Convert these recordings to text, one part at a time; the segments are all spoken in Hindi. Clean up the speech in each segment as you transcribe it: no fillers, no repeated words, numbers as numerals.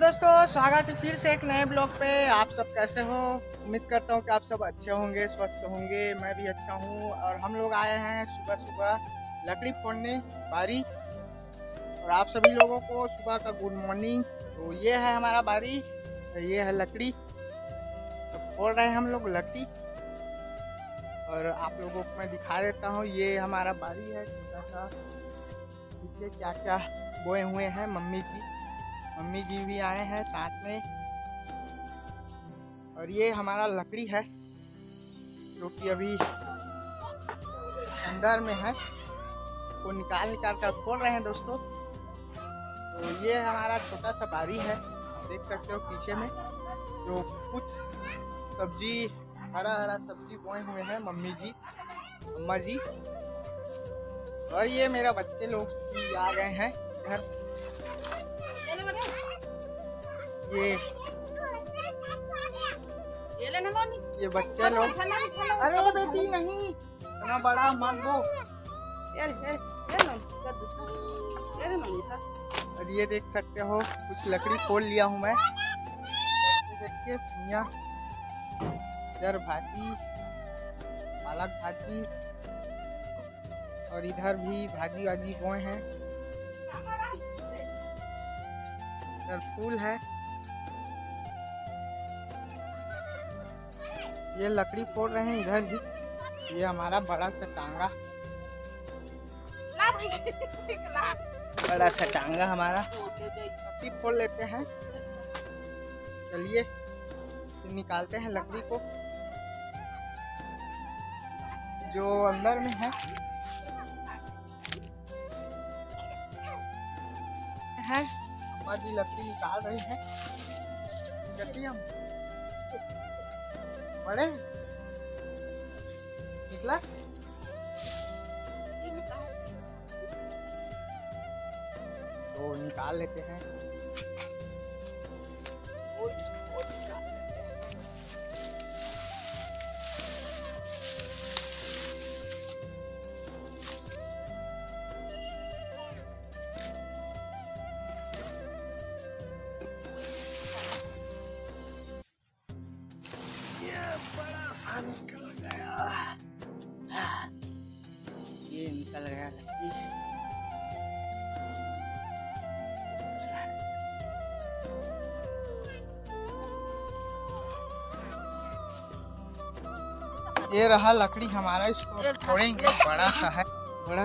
दोस्तों, स्वागत है फिर से एक नए ब्लॉग पे। आप सब कैसे हो? उम्मीद करता हूँ कि आप सब अच्छे होंगे, स्वस्थ होंगे। मैं भी अच्छा हूँ। और हम लोग आए हैं सुबह सुबह लकड़ी फोड़ने बारी। और आप सभी लोगों को सुबह का गुड मॉर्निंग। तो ये है हमारा बारी, ये है लकड़ी। तो फोड़ रहे हैं हम लोग लकड़ी। और आप लोगों को मैं दिखा देता हूँ, ये हमारा बारी है छोटा सा। देखिए क्या क्या बोए हुए हैं। मम्मी जी भी आए हैं साथ में। और ये हमारा लकड़ी है जो कि अभी अंदर में है, वो निकाल कर फोड़ रहे हैं दोस्तों। तो ये हमारा छोटा सा बारी है, देख सकते हो पीछे में जो कुछ सब्जी, हरा हरा सब्जी बोए हुए हैं मम्मी जी, अम्मा जी। और ये मेरा बच्चे लोग भी आ गए हैं घर। ये बच्चे लोग, अरे बेटी नहीं, इतना बड़ा मत दो। और ये देख सकते हो कुछ लकड़ी फोड़ लिया हूँ मैं। देखिए भुनिया, इधर भाजी, पालक भाजी, और इधर भी भाजी वाजी बोए हैं। इधर फूल है। ये लकड़ी फोड़ रहे हैं इधर भी। ये हमारा बड़ा सा टांगा, बड़ा सा टांगा हमारा। लकड़ी फोड़ लेते हैं। चलिए फिर निकालते हैं लकड़ी को जो अंदर में है। अम्मा जी लकड़ी निकाल रही है। जल्दी हम बड़े निकला। तो निकाल लेते हैं। निकल गया, ये निकल गया लकड़ी। ये रहा लकड़ी हमारा, इसको फोड़ेंगे। बड़ा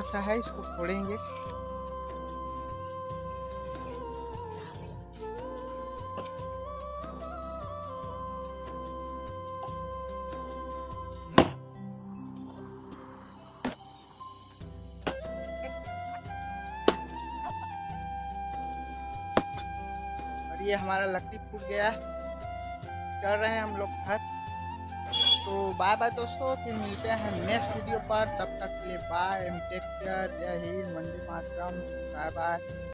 सा है, इसको फोड़ेंगे। ये हमारा लकड़ी फूट गया। चल रहे हैं हम लोग घर। तो बाय बाय दोस्तों, फिर मिलते हैं नेक्स्ट वीडियो पर। तब तक के लिए बाय एंड टेक केयर। जय हिंद, वंदे मातरम, बाय बाय।